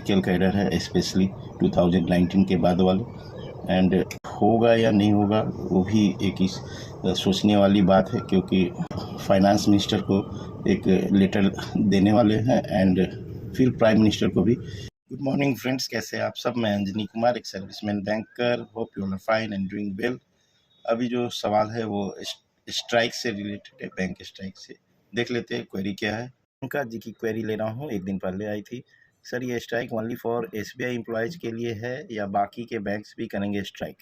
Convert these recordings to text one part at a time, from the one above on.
Clerical cadre है, specially 2019 के बाद वाले। एंड होगा या नहीं होगा वो भी एक ही सोचने वाली बात है, क्योंकि फाइनेंस मिनिस्टर को एक लेटर देने वाले हैं एंड फिर प्राइम मिनिस्टर को भी। गुड मॉर्निंग फ्रेंड्स, कैसे हैं आप सब? मैं अंजनी कुमार, एक serviceman banker. Hope you are fine and doing well. अभी जो सवाल है वो स्ट्राइक से रिलेटेड है, बैंक स्ट्राइक से। देख लेते हैं क्वेरी क्या है। उनका जी की क्वेरी ले रहा हूँ, एक दिन पहले आई थी। सर, ये strike only for SBI employees के लिए है या बाकी के बैंक्स भी करेंगे स्ट्राइक?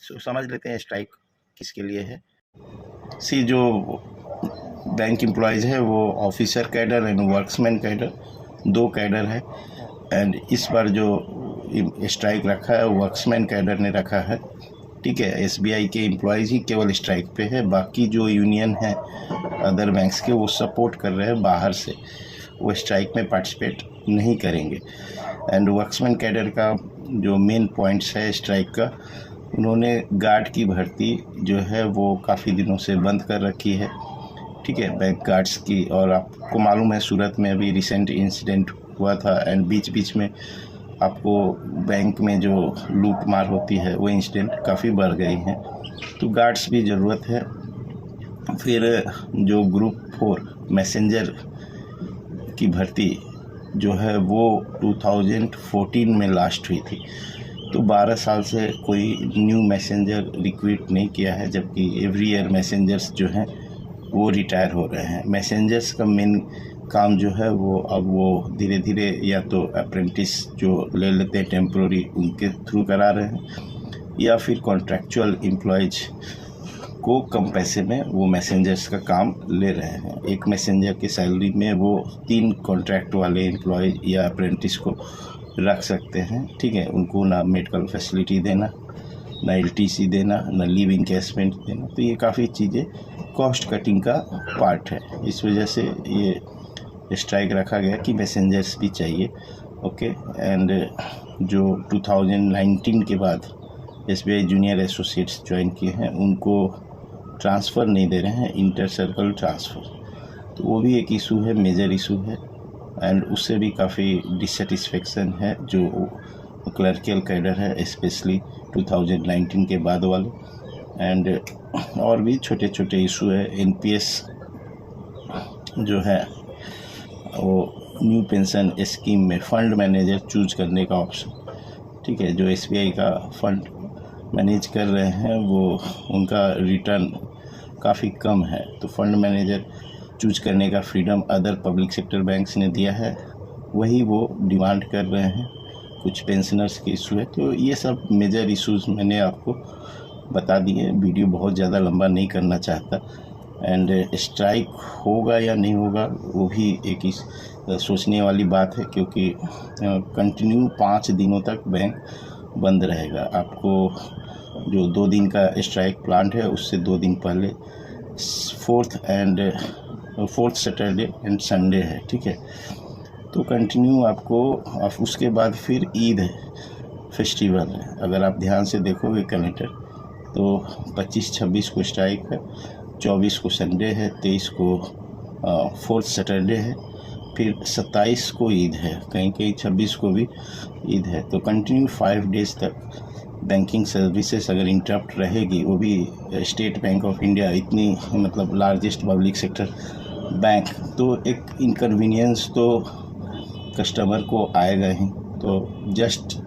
सो समझ लेते हैं स्ट्राइक किसके लिए है। सी, जो बैंक एम्प्लॉयज़ है वो officer cadre and workmen cadre, दो कैडर है। एंड इस बार जो स्ट्राइक रखा है वर्क्समैन कैडर ने रखा है, ठीक है। एसबीआई के एम्प्लॉयज़ ही केवल स्ट्राइक पे है, बाकी जो यूनियन है अदर बैंक्स के वो सपोर्ट कर रहे हैं बाहर से, वो स्ट्राइक में पार्टिसिपेट नहीं करेंगे। एंड वर्क्समैन कैडर का जो मेन पॉइंट्स है स्ट्राइक का, उन्होंने गार्ड की भर्ती जो है वो काफ़ी दिनों से बंद कर रखी है, ठीक है, बैंक गार्ड्स की। और आपको मालूम है सूरत में अभी रिसेंट इंसिडेंट हुआ था एंड बीच बीच में आपको बैंक में जो लूट मार होती है वो इंसिडेंट काफ़ी बढ़ गई हैं, तो गार्ड्स भी ज़रूरत है। फिर जो ग्रुप 4 मैसेंजर की भर्ती जो है वो 2014 में लास्ट हुई थी, तो 12 साल से कोई न्यू मैसेंजर रिक्रूट नहीं किया है, जबकि एवरी ईयर मैसेंजर्स जो हैं वो रिटायर हो रहे हैं। मैसेंजर्स का मेन काम जो है वो अब वो धीरे धीरे या तो अप्रेंटिस जो ले लेते हैं टेम्प्रोरी, उनके थ्रू करा रहे हैं, या फिर कॉन्ट्रैक्चुअल एम्प्लॉयज को कम पैसे में वो मैसेंजर्स का काम ले रहे हैं। एक मैसेंजर की सैलरी में वो 3 कॉन्ट्रैक्ट वाले एम्प्लॉय या अप्रेंटिस को रख सकते हैं, ठीक है। उनको ना मेडिकल फैसिलिटी देना, ना एलटीसी देना, ना लीव इनकेसमेंट देना, तो ये काफ़ी चीज़ें कॉस्ट कटिंग का पार्ट है। इस वजह से ये स्ट्राइक रखा गया कि मैसेंजर्स भी चाहिए, ओके। एंड जो 2019 के बाद एसबीआई जूनियर एसोसिएट्स ज्वाइन किए हैं उनको ट्रांसफ़र नहीं दे रहे हैं, इंटर सर्कल ट्रांसफ़र, तो वो भी एक इशू है, मेजर इशू है। एंड उससे भी काफ़ी डिससेटिस्फेक्शन है जो क्लर्कियल कैडर है, स्पेशली 2019 के बाद वाले। एंड और भी छोटे छोटे इशू है। एनपीएस जो है वो न्यू पेंशन स्कीम में फ़ंड मैनेजर चूज करने का ऑप्शन, ठीक है। जो एसबीआई का फ़ंड मैनेज कर रहे हैं वो उनका रिटर्न काफ़ी कम है, तो फ़ंड मैनेजर चूज करने का freedom other public sector banks ने दिया है, वही वो डिमांड कर रहे हैं। कुछ पेंशनर्स के इशू है, तो ये सब मेजर इश्यूज मैंने आपको बता दिए। वीडियो बहुत ज़्यादा लंबा नहीं करना चाहता। एंड स्ट्राइक होगा या नहीं होगा वो भी एक ही सोचने वाली बात है, क्योंकि कंटिन्यू 5 दिनों तक बैंक बंद रहेगा। आपको जो 2 दिन का स्ट्राइक प्लान है उससे 2 दिन पहले 4th सैटरडे एंड संडे है, ठीक है। तो कंटिन्यू आपको उसके बाद फिर ईद फेस्टिवल है। अगर आप ध्यान से देखोगे कैलेंडर तो 25-26 को स्ट्राइक है, 24 को संडे है, 23 को 4th सैटरडे है, फिर 27 को ईद है, कहीं कहीं 26 को भी ईद है। तो कंटिन्यू 5 डेज़ तक बैंकिंग सर्विसेज अगर इंटरप्ट रहेगी, वो भी स्टेट बैंक ऑफ इंडिया इतनी मतलब लार्जेस्ट पब्लिक सेक्टर बैंक, तो एक इनकन्वीनियंस तो कस्टमर को आएगा ही। तो जस्ट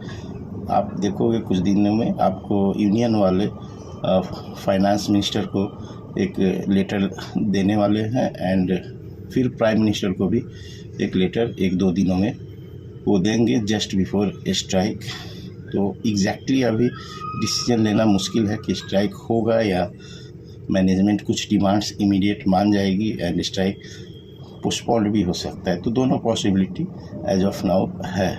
आप देखोगे कुछ दिनों में आपको यूनियन वाले फाइनेंस मिनिस्टर को एक लेटर देने वाले हैं एंड फिर प्राइम मिनिस्टर को भी एक लेटर 1-2 दिनों में वो देंगे जस्ट बिफोर स्ट्राइक। तो एग्जैक्टली अभी डिसीजन लेना मुश्किल है कि स्ट्राइक होगा या मैनेजमेंट कुछ डिमांड्स इमीडिएट मान जाएगी एंड स्ट्राइक पोस्टपोन्ड भी हो सकता है। तो दोनों पॉसिबिलिटी एज ऑफ नाउ है।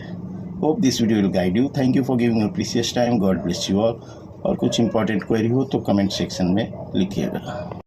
Hope this video will guide you. Thank you for giving your precious time. God bless you all. और कुछ इंपॉर्टेंट क्वेरी हो तो कमेंट सेक्शन में लिखिएगा।